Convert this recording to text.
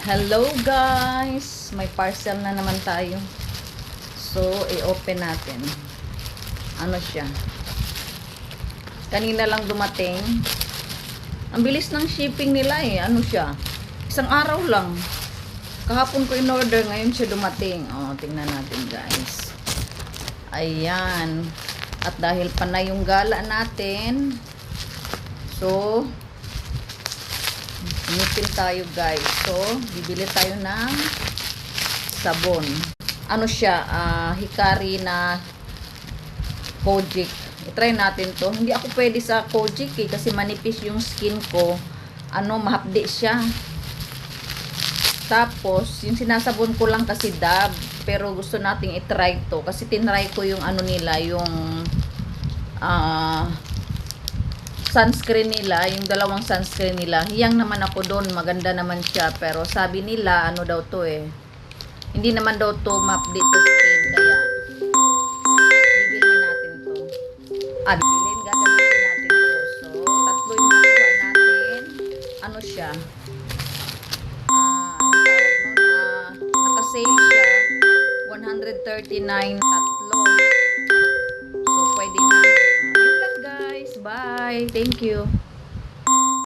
Hello guys! May parcel na naman tayo. So, i-open natin. Ano siya? Kanina lang dumating. Ang bilis ng shipping nila eh. Ano siya? Isang araw lang. Kahapon ko in-order, ngayon siya dumating. O, tingnan natin guys. Ayan. At dahil panay yung gala natin, so, inipil tayo guys. So, bibili tayo ng sabon. Ano siya? Hikari na Kojic. I-try natin to. Hindi ako pwede sa Kojic eh, kasi manipis yung skin ko. Mahapdi siya. Tapos, yung sinasabon ko lang kasi Dove. Pero gusto nating i-try to. Kasi tinry ko yung nila, yung sunscreen nila, yung dalawang sunscreen nila. Hiyang naman ako doon, maganda naman siya. Pero sabi nila, ano daw to eh. Hindi naman daw to mapdi sa skin. Kaya, bibilhin natin to. Gagamitin natin to. So, tatlo yung nakuha natin. Ano siya? Anong tawag nun? Naka-sale siya. 139 tatlo. So, pwede na. Yun lang guys. Bye. Thank you.